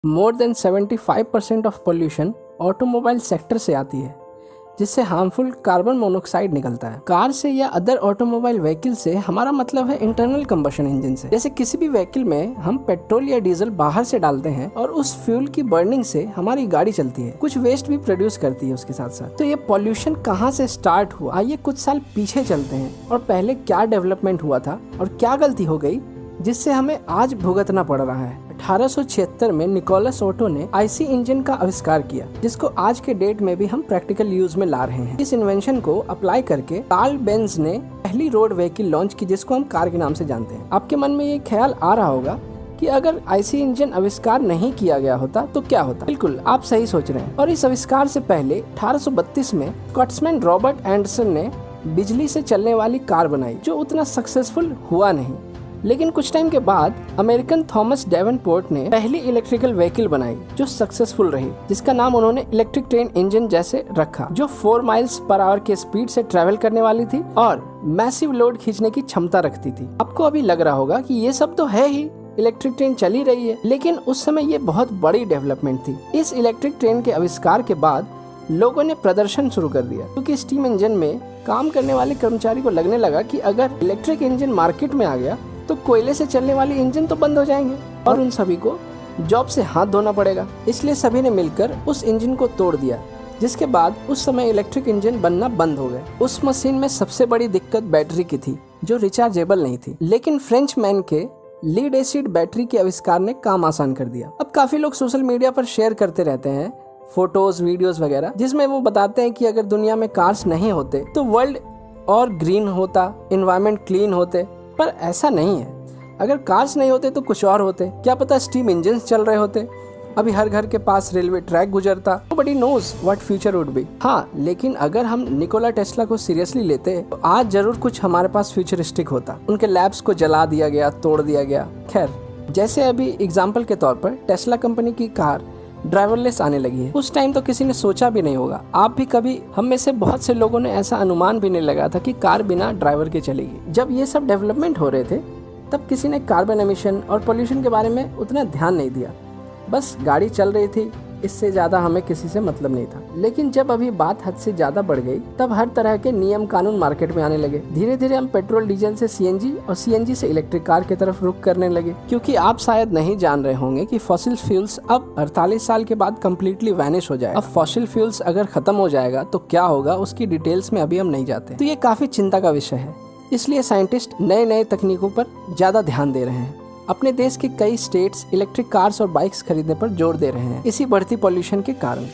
More than 75% of pollution automobile sector से आती है, जिससे हार्मफुल कार्बन मोनोऑक्साइड निकलता है। कार से या अदर ऑटोमोबाइल व्हीकल से हमारा मतलब है इंटरनल कंबशन इंजन से। जैसे किसी भी व्हीकल में हम पेट्रोल या डीजल बाहर से डालते हैं और उस फ्यूल की बर्निंग से हमारी गाड़ी चलती है, कुछ वेस्ट भी प्रोड्यूस करती है उसके साथ साथ। तो ये पॉल्यूशन कहाँ से स्टार्ट हुआ, आइए कुछ साल पीछे चलते हैं और पहले क्या डेवलपमेंट हुआ था और क्या गलती हो गई जिससे हमें आज भुगतना पड़ रहा है। 1876 में निकोलस ओटो ने आईसी इंजन का आविष्कार किया, जिसको आज के डेट में भी हम प्रैक्टिकल यूज में ला रहे हैं। इस इन्वेंशन को अप्लाई करके कार्ल बेंज ने पहली रोड व्हीकल लॉन्च की, जिसको हम कार के नाम से जानते हैं। आपके मन में ये ख्याल आ रहा होगा कि अगर आईसी इंजन आविष्कार नहीं किया गया होता तो क्या होता। बिल्कुल, आप सही सोच रहे हैं। और इस आविष्कार से पहले 1832 में स्कॉट्समैन रॉबर्ट एंडरसन ने बिजली से चलने वाली कार बनाई, जो उतना सक्सेसफुल हुआ नहीं। लेकिन कुछ टाइम के बाद अमेरिकन थॉमस डेवनपोर्ट ने पहली इलेक्ट्रिकल व्हीकल बनाई जो सक्सेसफुल रही, जिसका नाम उन्होंने इलेक्ट्रिक ट्रेन इंजन जैसे रखा, जो 4 माइल्स पर आवर के स्पीड से ट्रेवल करने वाली थी और मैसिव लोड खींचने की क्षमता रखती थी। आपको अभी लग रहा होगा कि ये सब तो है ही, इलेक्ट्रिक ट्रेन चल ही रही है, लेकिन उस समय ये बहुत बड़ी डेवलपमेंट थी। इस इलेक्ट्रिक ट्रेन के आविष्कार के बाद लोगों ने प्रदर्शन शुरू कर दिया, क्योंकि स्टीम इंजन में काम करने वाले कर्मचारी को लगने लगा कि अगर इलेक्ट्रिक इंजन मार्केट में आ गया तो कोयले से चलने वाली इंजन तो बंद हो जाएंगे और उन सभी को जॉब से हाथ धोना पड़ेगा। इसलिए सभी ने मिलकर उस इंजन को तोड़ दिया, जिसके बाद उस समय इलेक्ट्रिक इंजन बनना बंद हो गए। उस मशीन में सबसे बड़ी दिक्कत बैटरी की थी, जो रिचार्जेबल नहीं थी। लेकिन फ्रेंच मैन के लीड एसिड बैटरी के आविष्कार ने काम आसान कर दिया। अब काफी लोग सोशल मीडिया पर शेयर करते रहते हैं फोटोज, वीडियोस वगैरह, जिसमें वो बताते हैं कि अगर दुनिया में कार्स नहीं होते तो वर्ल्ड और ग्रीन होता, एनवायरनमेंट क्लीन होते। पर ऐसा नहीं है। अगर कार्स नहीं होते तो कुछ और होते। क्या पता स्टीम इंजन चल रहे होते, अभी हर घर के पास रेलवे ट्रैक गुजरता। Nobody knows what future would be। हाँ, लेकिन अगर हम निकोला टेस्ला को सीरियसली लेते तो आज जरूर कुछ हमारे पास फ्यूचरिस्टिक होता। उनके लैब्स को जला दिया गया, तोड़ दिया गया। खैर, जैसे अभी एग्जाम्पल के तौर पर टेस्ला कंपनी की कार ड्राइवरलेस आने लगी है। उस टाइम तो किसी ने सोचा भी नहीं होगा। आप भी कभी, हम में से बहुत से लोगों ने ऐसा अनुमान भी नहीं लगा था कि कार बिना ड्राइवर के चलेगी। जब ये सब डेवलपमेंट हो रहे थे तब किसी ने कार्बन एमिशन और पोल्यूशन के बारे में उतना ध्यान नहीं दिया। बस गाड़ी चल रही थी, इससे ज़्यादा हमें किसी से मतलब नहीं था। लेकिन जब अभी बात हद से ज़्यादा बढ़ गई तब हर तरह के नियम कानून मार्केट में आने लगे। धीरे धीरे हम पेट्रोल डीजल से सीएनजी और सीएनजी से इलेक्ट्रिक कार की तरफ रुख करने लगे, क्योंकि आप शायद नहीं जान रहे होंगे कि फॉसिल फ्यूल्स अब 48 साल के बाद कम्प्लीटली वैनिश हो जाए। अब फॉसिल फ्यूल्स अगर खत्म हो जाएगा तो क्या होगा, उसकी डिटेल्स में अभी हम नहीं जाते। तो ये काफी चिंता का विषय है। इसलिए साइंटिस्ट नए नए तकनीकों पर ज्यादा ध्यान दे रहे हैं। अपने देश के कई स्टेट्स इलेक्ट्रिक कार्स और बाइक्स खरीदने पर जोर दे रहे हैं, इसी बढ़ती पॉल्यूशन के कारण।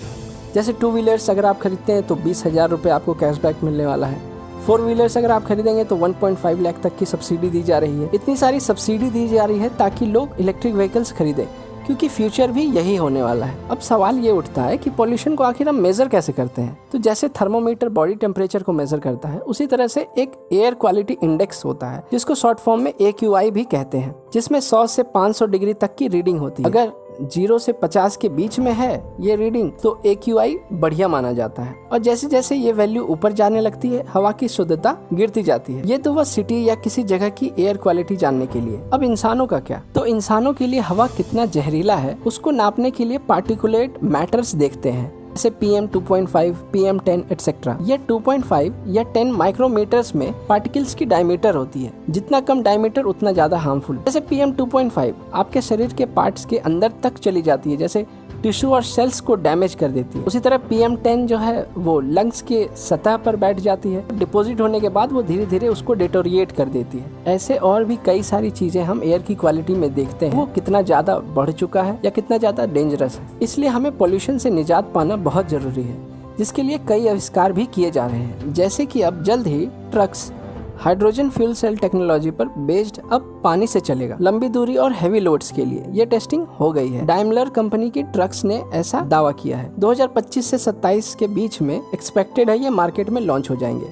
जैसे 2 व्हीलर्स अगर आप खरीदते हैं तो 20,000 रुपये आपको कैशबैक मिलने वाला है। 4 व्हीलर्स अगर आप खरीदेंगे तो 1.5 लाख तक की सब्सिडी दी जा रही है। इतनी सारी सब्सिडी दी जा रही है ताकि लोग इलेक्ट्रिक व्हीकल्स खरीदें, क्योंकि फ्यूचर भी यही होने वाला है। अब सवाल ये उठता है कि पॉल्यूशन को आखिर हम मेजर कैसे करते हैं। तो जैसे थर्मोमीटर बॉडी टेम्परेचर को मेजर करता है, उसी तरह से एक एयर क्वालिटी इंडेक्स होता है, जिसको शॉर्ट फॉर्म में AQI भी कहते हैं, जिसमें 100 से 500 डिग्री तक की रीडिंग होती है। अगर 0 से 50 के बीच में है ये रीडिंग तो AQI बढ़िया माना जाता है। और जैसे जैसे ये वैल्यू ऊपर जाने लगती है, हवा की शुद्धता गिरती जाती है। ये तो वह सिटी या किसी जगह की एयर क्वालिटी जानने के लिए। अब इंसानों का क्या? तो इंसानों के लिए हवा कितना जहरीला है उसको नापने के लिए पार्टिकुलेट मैटर्स देखते हैं, जैसे PM 2.5, PM 10 एटसेट्रा। ये 2.5 या 10 माइक्रोमीटर्स में पार्टिकल्स की डायमीटर होती है। जितना कम डायमीटर उतना ज्यादा हार्मफुल। जैसे PM 2.5 आपके शरीर के पार्ट्स के अंदर तक चली जाती है, जैसे टिश्यू और सेल्स को डैमेज कर देती है। उसी तरह PM 10 जो है वो लंग्स के सतह पर बैठ जाती है। डिपॉजिट होने के बाद वो धीरे धीरे उसको डिटोरिएट कर देती है। ऐसे और भी कई सारी चीजें हम एयर की क्वालिटी में देखते हैं, वो कितना ज्यादा बढ़ चुका है या कितना ज्यादा डेंजरस है। इसलिए हमें पोल्यूशन से निजात पाना बहुत जरूरी है, जिसके लिए कई आविष्कार भी किए जा रहे हैं। जैसे कि अब जल्द ही trucks hydrogen fuel cell technology पर बेस्ड अब पानी से चलेगा, लंबी दूरी और हेवी लोड्स के लिए। ये टेस्टिंग हो गई है। डाइमलर कंपनी की ट्रक्स ने ऐसा दावा किया है। 2025 से 27 के बीच में एक्सपेक्टेड है ये मार्केट में लॉन्च हो जाएंगे।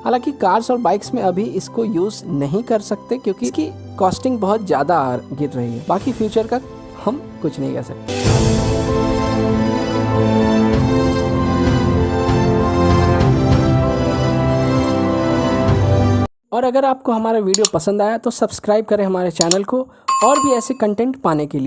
हालांकि कार्स और बाइक्स में अभी इसको यूज नहीं कर सकते, क्योंकि इसकी कॉस्टिंग बहुत ज्यादा गिर रही है। बाकी फ्यूचर का हम कुछ नहीं कह सकते। और अगर आपको हमारा वीडियो पसंद आया तो सब्सक्राइब करें हमारे चैनल को और भी ऐसे कंटेंट पाने के लिए।